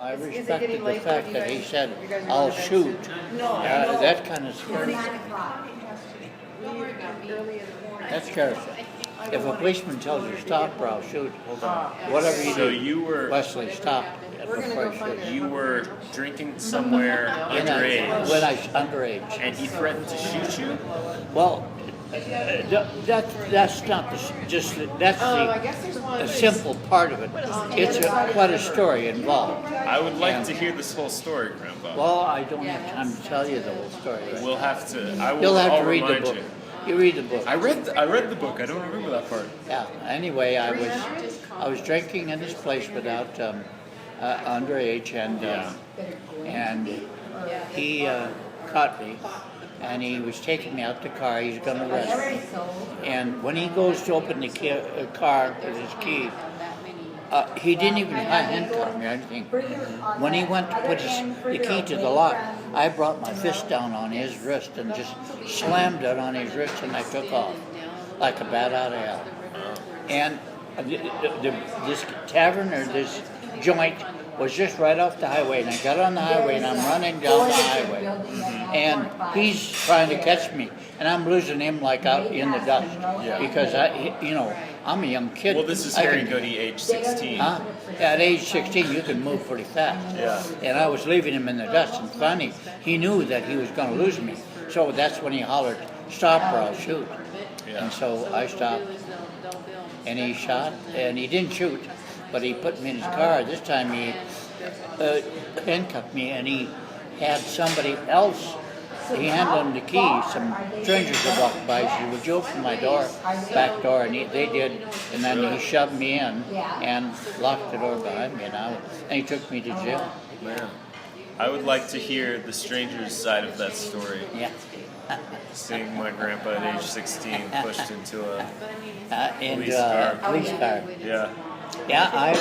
I Is it respected getting the late? fact You that he guys- said, you guys are "I'll going to bed shoot." soon? No. That kind of scares me. Early in the morning. That scares me. If a policeman tells you stop, or I'll shoot. Whatever you So do, you were Wesley, stop We're gonna before go you find shoot. it. you were drinking somewhere When underage, I underage. and he threatened to shoot you. Well, that's not that's I the guess there's one. a simple part of it. It's quite a story involved. I would like to hear this whole story, Grandpa. Well, I don't have time to tell you the whole story. Right? We'll have to. I will. You'll have I'll to read the remind book. you. You read the book. I read the book. I don't remember that part. Yeah. Anyway, I was drinking in this place without underage, and he caught me, and he was taking me out the car. He's going to arrest me. And when he goes to open the car with his key, he didn't even handcuff me or anything. When he went to put the key to the lock, I brought my fist down on his wrist and just slammed it on his wrist, and I took off like a bat out of hell. And this tavern or this joint was just right off the highway, and I got on the highway, and I'm running down the highway, and he's trying to catch me, and I'm losing him like out in the dust because I'm a young kid. Well, this is I Harry can- Goody, age 16. Huh? At age 16, you can move pretty fast. Yeah. And I was leaving him in the dust, and finally, he knew that he was going to lose me. So that's when he hollered, "Stop or I'll shoot." Yeah. And so I stopped, and he shot, and he didn't shoot, but he put me in his car. This time he handcuffed me, and he had somebody else. He handed him the key. Some strangers had walked by. Said, "Would you open my door, back door?" And they did. And then he shoved me in and locked the door behind me. And he took me to jail. Man, I would like to hear the stranger's side of that story. Yeah. Seeing my grandpa at age 16 pushed into a Police car. yeah. Yeah, I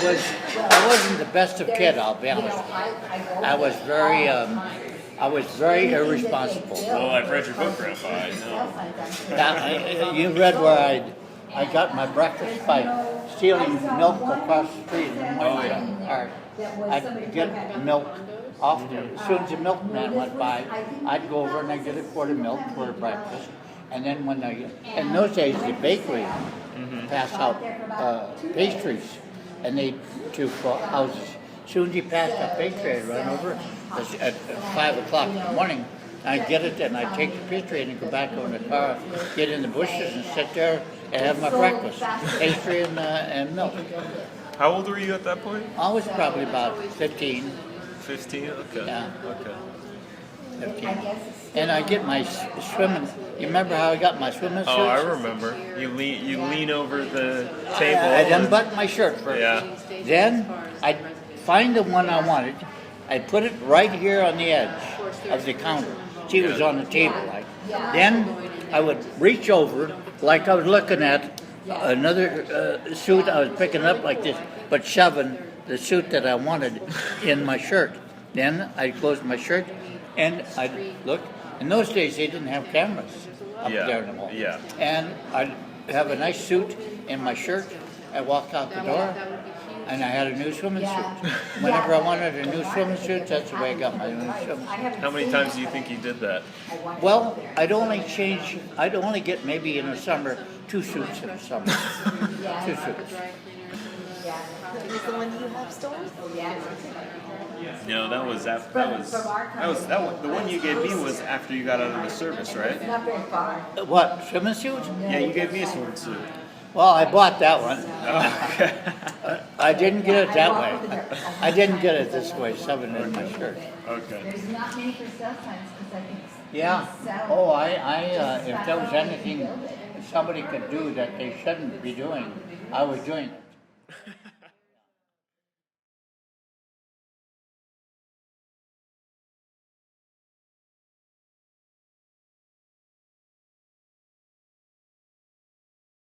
wasn't the best of kid. I'll be honest. I was very irresponsible. Well, I've read your book, Grandpa. I know. Now, you read where I got my breakfast by stealing milk across the street in the morning. I'd get milk off there. As soon as the milkman went by, I'd go over and I'd get a quart of milk for breakfast. And then in those days, the bakery passed out pastries, and they to houses. As soon as you passed that bakery, I'd run over at 5 o'clock in the morning. I'd get it, and I'd take the pastry and go back over in the car, get in the bushes, and sit there and have my breakfast, pastry and milk. How old were you at that point? I was probably about 15. 15? Okay. Yeah. Okay. 15. And I get my swimming. You remember how I got my swimming suits? Oh, I remember. You lean over the table. I'd and- unbutton my shirt first. Yeah. Then I'd find the one I wanted. I'd put it right here on the edge of the counter. See, it was on the table. Then I would reach over like I was looking at another suit I was picking up like this, but shoving the suit that I wanted in my shirt. Then I'd close my shirt and I'd look. In those days, they didn't have cameras up Yeah. there in the mall. Yeah. And I'd have a nice suit in my shirt. I walked out the door, and I had a new swimming suit. Whenever I wanted a new swimming suit, that's the way I got my new swimming suit. How many times do you think you did that? Well, I'd only get maybe in the summer 2 suits in the summer. 2 suits. Is the one you have stolen? No, that was after. The one you gave me was after you got out of the service, right? What, swimming suit? Yeah, you gave me a swimsuit. Well, I bought that one. Okay. I didn't get it that way. I didn't get it this way, shoving it in my shirt. Okay. There's not many for sale signs because I think Yeah. Oh, if there was anything somebody could do that they shouldn't be doing, I was doing it.